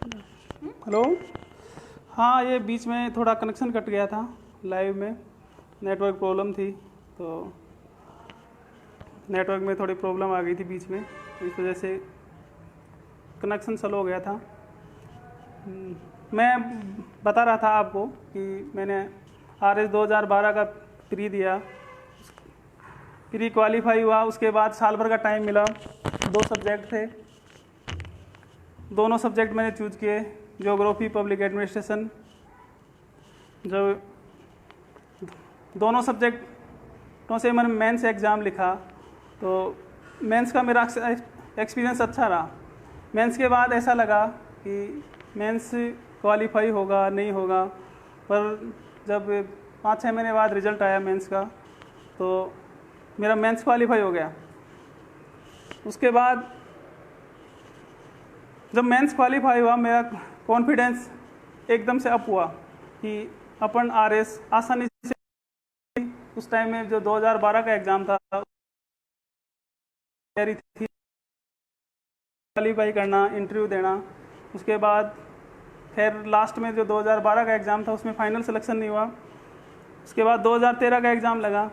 Hello. हाँ, ये बीच में थोड़ा कनेक्शन कट गया था, लाइव में नेटवर्क प्रॉब्लम थी, तो नेटवर्क में थोड़ी प्रॉब्लम आ गई थी बीच में, इस वजह से कनेक्शन स्लो हो गया था। मैं बता रहा था आपको कि मैंने RS 2012 का प्री दिया, प्री क्वालिफाई हुआ, उसके बाद साल भर का टाइम मिला। 2 सब्जेक्ट थे, दोनों सब्जेक्ट मैंने चूज किए, ज्योग्राफी, पब्लिक एडमिनिस्ट्रेशन। जो दोनों सब्जेक्टों से मैंने मेंस एग्ज़ाम लिखा, तो मेंस का मेरा एक्सपीरियंस अच्छा रहा। मेंस के बाद ऐसा लगा कि मेंस क्वालिफाई होगा नहीं होगा, पर जब 5-6 महीने बाद रिज़ल्ट आया मेंस का, तो मेरा मेंस क्वालिफाई हो गया। उसके बाद जब मेंस क्वालिफाई हुआ, मेरा कॉन्फिडेंस एकदम से अप हुआ कि अपन RS आसानी से, उस टाइम में जो 2012 का एग्ज़ाम था, तैयारी थी क्वालिफाई करना, इंटरव्यू देना। उसके बाद खैर लास्ट में जो 2012 का एग्ज़ाम था उसमें फाइनल सिलेक्शन नहीं हुआ। उसके बाद 2013 का एग्ज़ाम लगा।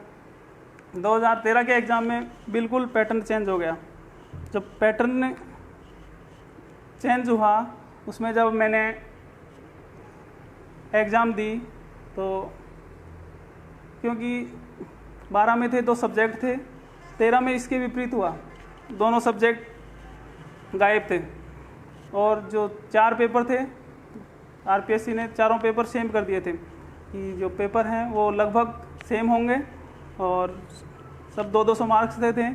2013 के एग्ज़ाम में बिल्कुल पैटर्न चेंज हो गया। जब पैटर्न चेंज हुआ, उसमें जब मैंने एग्ज़ाम दी, तो क्योंकि 12 में थे 2 सब्जेक्ट थे, 13 में इसके विपरीत हुआ, दोनों सब्जेक्ट गायब थे। और जो 4 पेपर थे, RPSC ने चारों पेपर सेम कर दिए थे कि जो पेपर हैं वो लगभग सेम होंगे, और सब 200-200 मार्क्स थे।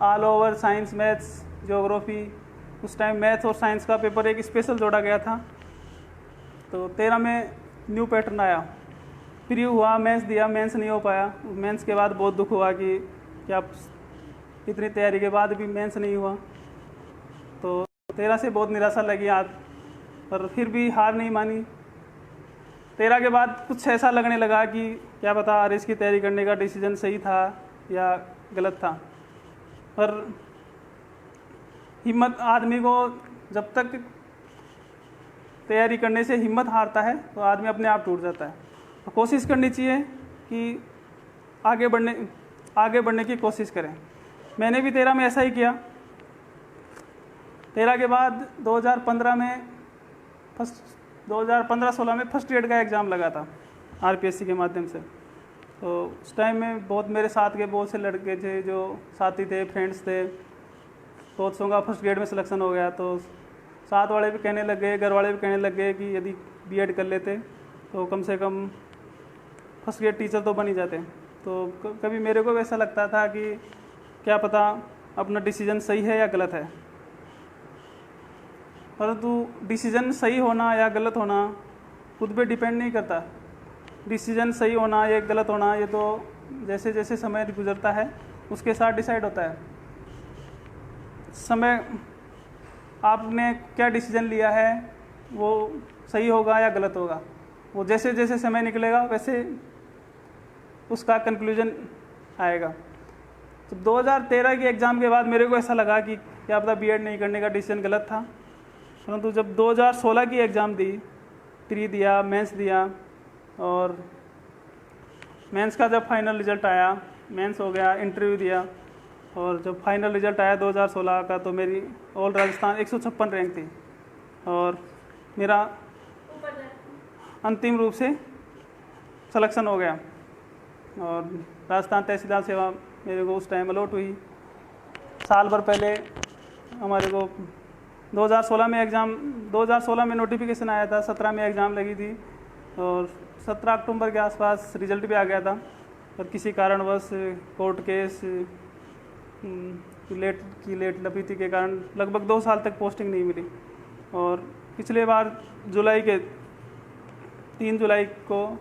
All over science, maths, geography, उस टाइम मैथ्स और साइंस का पेपर एक स्पेशल जोड़ा गया था। तो 13 में न्यू पैटर्न आया, प्री हुआ, मेंस दिया, मेंस नहीं हो पाया। मेंस के बाद बहुत दुख हुआ कि क्या इतनी तैयारी के बाद भी मेंस नहीं हुआ। तो 13 से बहुत निराशा लगी आज, पर फिर भी हार नहीं मानी। 13 के बाद कुछ ऐसा लगने लगा कि क्या पता RS की तैयारी करने का डिसीजन सही था या गलत था। पर हिम्मत, आदमी को जब तक तैयारी करने से हिम्मत हारता है तो आदमी अपने आप टूट जाता है। तो कोशिश करनी चाहिए कि आगे बढ़ने की कोशिश करें। मैंने भी 13 में ऐसा ही किया। 13 के बाद 2015-16 में फर्स्ट ग्रेड का एग्ज़ाम लगा था RPSC के माध्यम से। तो उस टाइम में बहुत मेरे साथ के बहुत से लड़के थे, जो साथी थे, फ्रेंड्स थे, तो का फर्स्ट ग्रेड में सिलेक्शन हो गया। तो साथ वाले भी कहने लग गए, घर वाले भी कहने लग गए कि यदि B.Ed कर लेते तो कम से कम फर्स्ट ग्रेड टीचर तो बन ही जाते। तो कभी मेरे को भी ऐसा लगता था कि क्या पता अपना डिसीजन सही है या गलत है। परंतु डिसीजन सही होना या गलत होना खुद पे डिपेंड नहीं करता। डिसीजन सही होना या गलत होना, ये तो जैसे जैसे समय गुजरता है उसके साथ डिसाइड होता है। समय, आपने क्या डिसीजन लिया है वो सही होगा या गलत होगा, वो जैसे जैसे समय निकलेगा वैसे उसका कंक्लूजन आएगा। तो 2013 के एग्ज़ाम के बाद मेरे को ऐसा लगा कि क्या पता B.Ed नहीं करने का डिसीजन गलत था। परंतु जब 2016 की एग्ज़ाम दी, प्री दिया, मेंस दिया, और मेंस का जब फाइनल रिज़ल्ट आया, मेंस हो गया, इंटरव्यू दिया, और जब फाइनल रिज़ल्ट आया 2016 का, तो मेरी ऑल राजस्थान 156 रैंक थी, और मेरा अंतिम रूप से सिलेक्शन हो गया। और राजस्थान तहसीलदार सेवा मेरे को उस टाइम अलॉट हुई। साल भर पहले हमारे को 2016 में नोटिफिकेशन आया था, 17 में एग्ज़ाम लगी थी, और 17 अक्टूबर के आसपास रिज़ल्ट भी आ गया था। और किसी कारणवश कोर्ट केस लेट लपीती के कारण लगभग 2 साल तक पोस्टिंग नहीं मिली। और पिछले बार 3 जुलाई को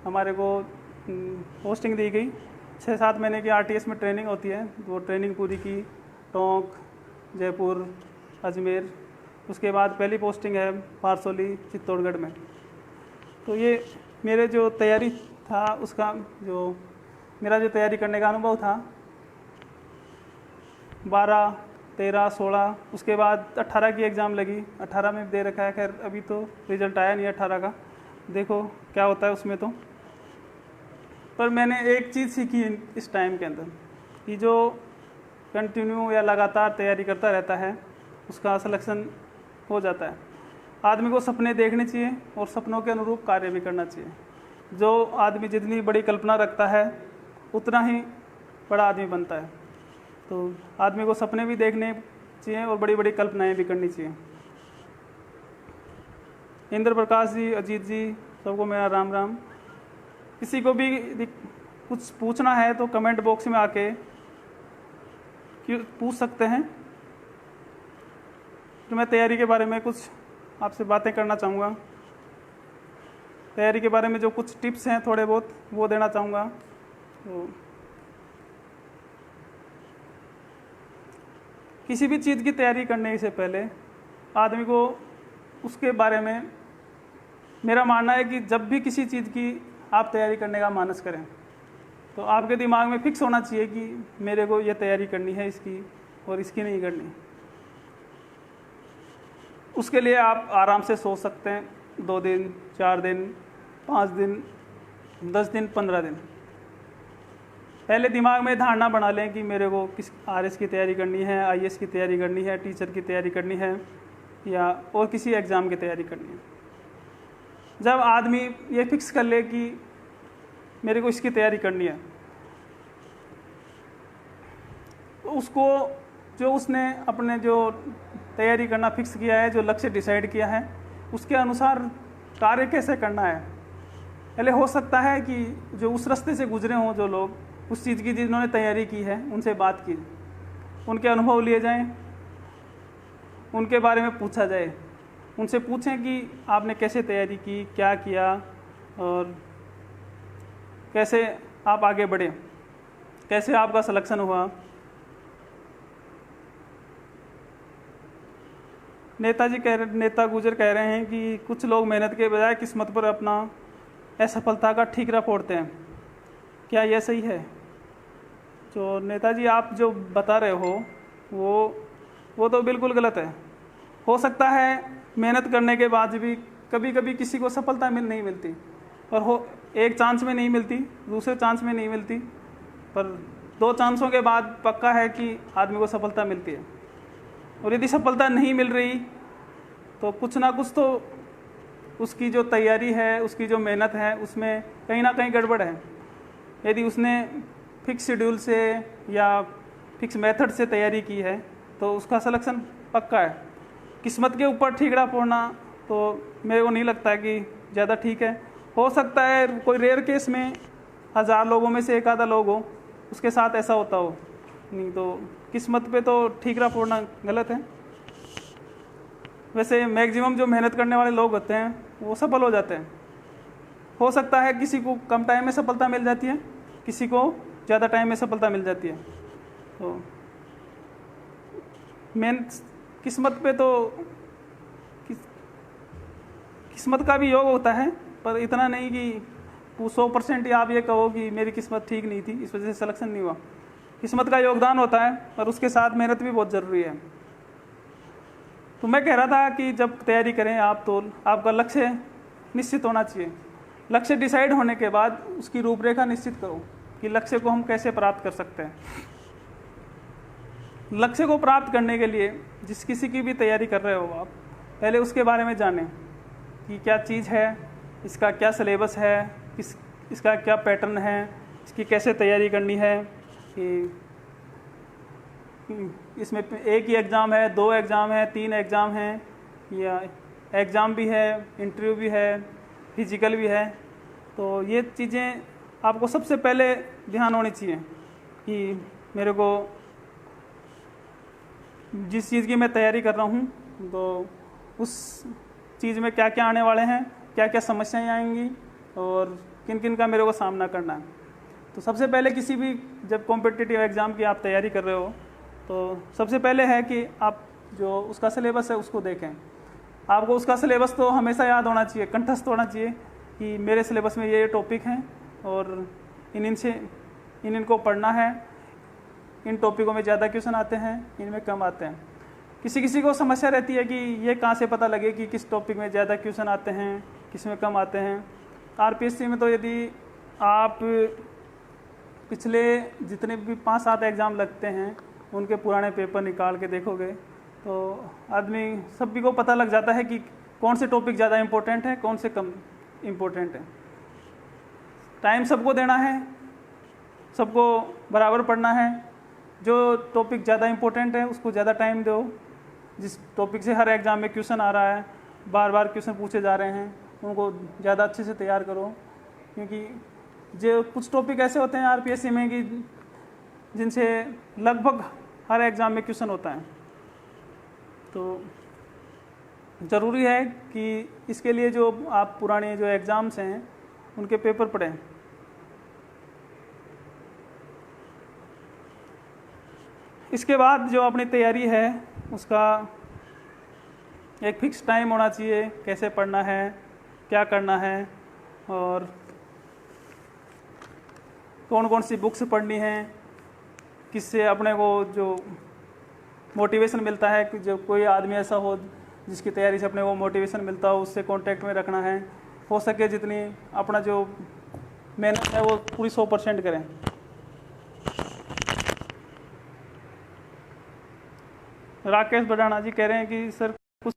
हमारे को पोस्टिंग दी गई। 6-7 महीने की RTS में ट्रेनिंग होती है, वो ट्रेनिंग पूरी की, टोंक, जयपुर, अजमेर। उसके बाद पहली पोस्टिंग है पारसोली, चित्तौड़गढ़ में। तो ये मेरे जो तैयारी था उसका, मेरा जो तैयारी करने का अनुभव था, 13, 16, उसके बाद 18 की एग्ज़ाम लगी। 18 में दे रखा है, खैर अभी तो रिज़ल्ट आया नहीं 18 का, देखो क्या होता है उसमें। तो पर मैंने एक चीज़ सीखी इस टाइम के अंदर कि जो कंटिन्यू या लगातार तैयारी करता रहता है उसका सिलेक्शन हो जाता है। आदमी को सपने देखने चाहिए और सपनों के अनुरूप कार्य भी करना चाहिए। जो आदमी जितनी बड़ी कल्पना रखता है उतना ही बड़ा आदमी बनता है। तो आदमी को सपने भी देखने चाहिए और बड़ी बड़ी कल्पनाएं भी करनी चाहिए। इंद्र प्रकाश जी, अजीत जी, सबको मेरा राम राम। किसी को भी कुछ पूछना है तो कमेंट बॉक्स में आके पूछ सकते हैं। तो मैं तैयारी के बारे में कुछ आपसे बातें करना चाहूँगा। तैयारी के बारे में जो कुछ टिप्स हैं थोड़े बहुत वो देना चाहूँगा। तो किसी भी चीज़ की तैयारी करने से पहले आदमी को उसके बारे में, मेरा मानना है कि जब भी किसी चीज़ की आप तैयारी करने का मानस करें तो आपके दिमाग में फिक्स होना चाहिए कि मेरे को ये तैयारी करनी है इसकी और इसकी नहीं करनी। उसके लिए आप आराम से सोच सकते हैं, 2 दिन, 4 दिन, 5 दिन, 10 दिन, 15 दिन। पहले दिमाग में धारणा बना लें कि मेरे को किस RS की तैयारी करनी है, IAS की तैयारी करनी है, टीचर की तैयारी करनी है या और किसी एग्ज़ाम की तैयारी करनी है। जब आदमी ये फिक्स कर ले कि मेरे को इसकी तैयारी करनी है तो उसको जो उसने अपने जो तैयारी करना फिक्स किया है, जो लक्ष्य डिसाइड किया है, उसके अनुसार कार्य कैसे करना है। पहले हो सकता है कि जो उस रास्ते से गुजरे हों जो लोग, उस चीज़ की जिन्होंने तैयारी की है, उनसे बात की, उनके अनुभव लिए जाएं, उनके बारे में पूछा जाए। उनसे पूछें कि आपने कैसे तैयारी की, क्या किया और कैसे आप आगे बढ़े, कैसे आपका सिलेक्शन हुआ। नेता गुजर कह रहे हैं कि कुछ लोग मेहनत के बजाय किस्मत पर अपना असफलता का ठीकरा फोड़ते हैं। क्या यह सही है? तो नेताजी आप जो बता रहे हो वो तो बिल्कुल गलत है। हो सकता है मेहनत करने के बाद भी कभी कभी किसी को सफलता नहीं मिलती, और एक चांस में नहीं मिलती, दूसरे चांस में नहीं मिलती, पर 2 चांसों के बाद पक्का है कि आदमी को सफलता मिलती है। और यदि सफलता नहीं मिल रही तो कुछ ना कुछ तो उसकी जो तैयारी है, उसकी जो मेहनत है, उसमें कहीं ना कहीं गड़बड़ है। यदि उसने फिक्स शेड्यूल से या फिक्स मेथड से तैयारी की है तो उसका सिलेक्शन पक्का है। किस्मत के ऊपर ठीकरा फोड़ना तो मेरे को नहीं लगता है कि ज़्यादा ठीक है। हो सकता है कोई रेयर केस में 1000 लोगों में से एक आधा लोग हो उसके साथ ऐसा होता हो, नहीं तो किस्मत पे तो ठीकरा फोड़ना गलत है। वैसे मैक्सिमम जो मेहनत करने वाले लोग होते हैं वो सफल हो जाते हैं। हो सकता है किसी को कम टाइम में सफलता मिल जाती है, किसी को ज़्यादा टाइम में सफलता मिल जाती है। तो मेन किस्मत पे तो किस्मत का भी योग होता है, पर इतना नहीं कि 100% आप ये कहो कि मेरी किस्मत ठीक नहीं थी इस वजह से सिलेक्शन नहीं हुआ। किस्मत का योगदान होता है पर उसके साथ मेहनत भी बहुत ज़रूरी है। तो मैं कह रहा था कि जब तैयारी करें आप तो आपका लक्ष्य निश्चित होना चाहिए। लक्ष्य डिसाइड होने के बाद उसकी रूपरेखा निश्चित करो कि लक्ष्य को हम कैसे प्राप्त कर सकते हैं। लक्ष्य को प्राप्त करने के लिए जिस किसी की भी तैयारी कर रहे हो आप, पहले उसके बारे में जानें कि क्या चीज़ है, इसका क्या सिलेबस है, इसका क्या पैटर्न है, इसकी कैसे तैयारी करनी है। कि इसमें एक ही एग्ज़ाम है, 2 एग्ज़ाम है, 3 एग्ज़ाम हैं, या एग्ज़ाम भी है, इंटरव्यू भी है, फिजिकल भी है। तो ये चीज़ें आपको सबसे पहले ध्यान होनी चाहिए कि मेरे को जिस चीज़ की मैं तैयारी कर रहा हूँ तो उस चीज़ में क्या क्या आने वाले हैं, क्या क्या समस्याएं आएंगी और किन किन का मेरे को सामना करना है। तो सबसे पहले किसी भी जब कॉम्पिटिटिव एग्ज़ाम की आप तैयारी कर रहे हो तो सबसे पहले है कि आप जो उसका सिलेबस है उसको देखें। आपको उसका सिलेबस तो हमेशा याद होना चाहिए, कंठस्थ होना चाहिए कि मेरे सिलेबस में ये टॉपिक हैं और इनको पढ़ना है। इन टॉपिकों में ज़्यादा क्वेश्चन आते हैं, इनमें कम आते हैं। किसी किसी को समस्या रहती है कि ये कहाँ से पता लगे कि किस टॉपिक में ज़्यादा क्वेश्चन आते हैं, किस में कम आते हैं। आरपीएससी में तो यदि आप पिछले जितने भी 5-7 एग्ज़ाम लगते हैं उनके पुराने पेपर निकाल के देखोगे तो आदमी सभी को पता लग जाता है कि कौन से टॉपिक ज़्यादा इम्पोर्टेंट है, कौन से कम इम्पोर्टेंट है। टाइम सबको देना है, सबको बराबर पढ़ना है। जो टॉपिक ज़्यादा इम्पोर्टेंट है उसको ज़्यादा टाइम दो। जिस टॉपिक से हर एग्ज़ाम में क्वेश्चन आ रहा है, बार बार क्वेश्चन पूछे जा रहे हैं, उनको ज़्यादा अच्छे से तैयार करो। क्योंकि जो कुछ टॉपिक ऐसे होते हैं आरपीएससी में कि जिनसे लगभग हर एग्ज़ाम में क्वेश्चन होता है, तो ज़रूरी है कि इसके लिए जो आप पुराने जो एग्ज़ाम्स हैं उनके पेपर पढ़ें। इसके बाद जो अपनी तैयारी है उसका एक फिक्स टाइम होना चाहिए, कैसे पढ़ना है, क्या करना है और कौन कौन सी बुक्स पढ़नी है, किससे अपने को जो मोटिवेशन मिलता है कि जो कोई आदमी ऐसा हो जिसकी तैयारी से अपने को मोटिवेशन मिलता हो उससे कांटेक्ट में रखना है। हो सके जितनी अपना जो मेहनत है वो पूरी 100% करें। राकेश बडाना जी कह रहे हैं कि सर कुछ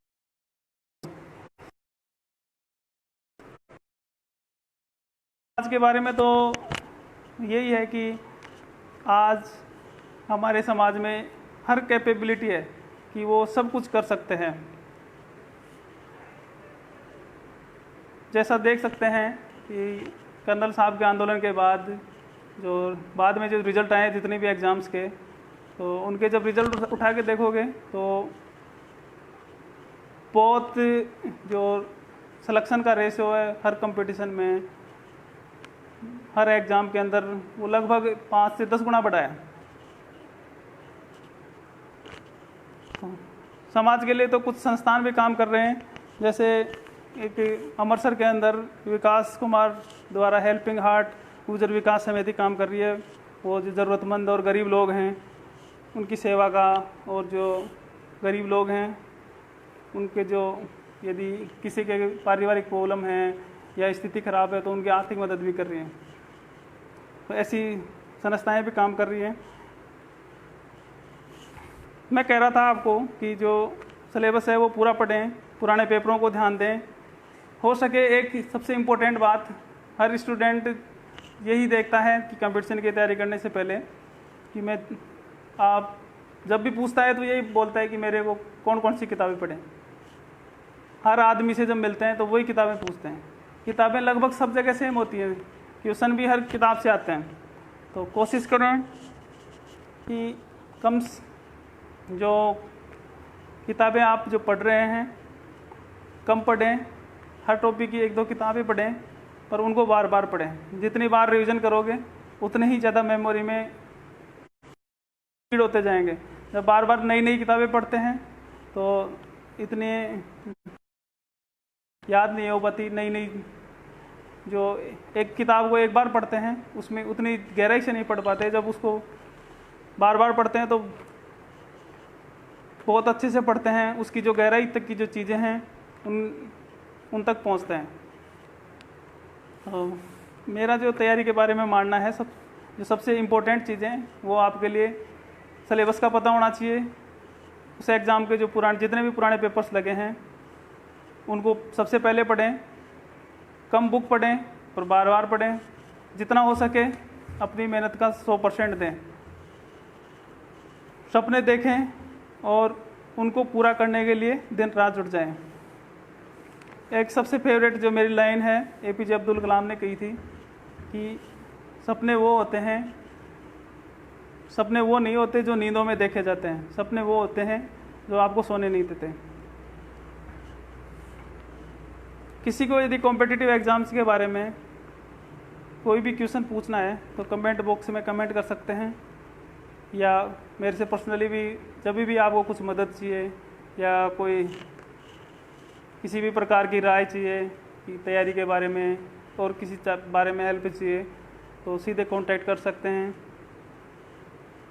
आज के बारे में तो यही है कि आज हमारे समाज में हर कैपेबिलिटी है कि वो सब कुछ कर सकते हैं। जैसा देख सकते हैं कि कर्नल साहब के आंदोलन के बाद में जो रिज़ल्ट आए जितने भी एग्ज़ाम्स के, तो उनके जब रिज़ल्ट उठा के देखोगे तो बहुत जो सिलेक्शन का रेशियो है हर कंपटीशन में, हर एग्ज़ाम के अंदर वो लगभग 5 से 10 गुना बढ़ा है। समाज के लिए तो कुछ संस्थान भी काम कर रहे हैं, जैसे एक अमृतसर के अंदर विकास कुमार द्वारा हेल्पिंग हार्ट गुजर विकास समिति काम कर रही है। वो जो ज़रूरतमंद और गरीब लोग हैं उनकी सेवा का, और जो गरीब लोग हैं उनके जो यदि किसी के पारिवारिक प्रॉब्लम है या स्थिति खराब है तो उनकी आर्थिक मदद भी कर रही हैं। तो ऐसी संस्थाएं भी काम कर रही हैं। मैं कह रहा था आपको कि जो सिलेबस है वो पूरा पढ़ें, पुराने पेपरों को ध्यान दें। हो सके एक सबसे इम्पोर्टेंट बात हर स्टूडेंट यही देखता है कि कंपटीशन की तैयारी करने से पहले कि मैं आप जब भी पूछता है तो यही बोलता है कि मेरे को कौन कौन सी किताबें पढ़ें। हर आदमी से जब मिलते हैं तो वही किताबें पूछते हैं। किताबें लगभग सब जगह सेम होती हैं, क्वेश्चन भी हर किताब से आते हैं। तो कोशिश करें कि कम जो किताबें आप जो पढ़ रहे हैं कम पढ़ें, हर टॉपिक की 1-2 किताबें पढ़ें, पर उनको बार बार पढ़ें। जितनी बार रिवीजन करोगे उतने ही ज़्यादा मेमोरी में फीड होते जाएंगे। जब बार बार नई नई किताबें पढ़ते हैं तो इतने याद नहीं हो पाती। नई नई जो एक किताब को एक बार पढ़ते हैं उसमें उतनी गहराई से नहीं पढ़ पाते। जब उसको बार बार पढ़ते हैं तो बहुत अच्छे से पढ़ते हैं, उसकी जो गहराई तक की जो चीज़ें हैं उन तक पहुंचते हैं। तो मेरा जो तैयारी के बारे में मानना है, जो सबसे इम्पोर्टेंट चीज़ें वो आपके लिए सिलेबस का पता होना चाहिए। उस एग्ज़ाम के जो जितने भी पुराने पेपर्स लगे हैं उनको सबसे पहले पढ़ें, कम बुक पढ़ें पर बार बार पढ़ें। जितना हो सके अपनी मेहनत का 100% दें। सपने देखें और उनको पूरा करने के लिए दिन रात जुट जाएं। एक सबसे फेवरेट जो मेरी लाइन है APJ अब्दुल कलाम ने कही थी कि सपने वो होते हैं, सपने वो नहीं होते जो नींदों में देखे जाते हैं, सपने वो होते हैं जो आपको सोने नहीं देते। किसी को यदि कॉम्पिटिटिव एग्ज़ाम्स के बारे में कोई भी क्वेश्चन पूछना है तो कमेंट बॉक्स में कमेंट कर सकते हैं, या मेरे से पर्सनली भी जब भी आपको कुछ मदद चाहिए या कोई किसी भी प्रकार की राय चाहिए कि तैयारी के बारे में और किसी बारे में हेल्प चाहिए तो सीधे कांटेक्ट कर सकते हैं।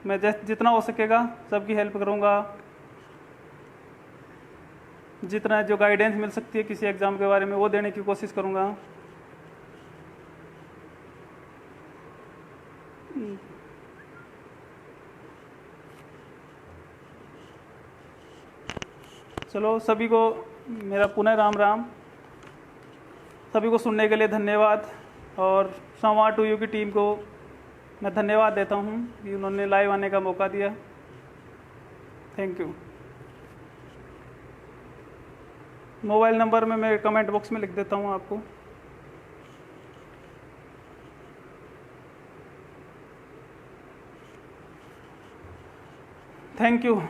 मैं जितना हो सकेगा सबकी हेल्प करूँगा, जितना जो गाइडेंस मिल सकती है किसी एग्ज़ाम के बारे में वो देने की कोशिश करूँगा। चलो, सभी को मेरा पुनः राम राम। सभी को सुनने के लिए धन्यवाद, और संवाद टू यू की टीम को मैं धन्यवाद देता हूँ कि उन्होंने लाइव आने का मौका दिया। Thank you. मोबाइल नंबर में मैं कमेंट बॉक्स में लिख देता हूँ आपको। Thank you.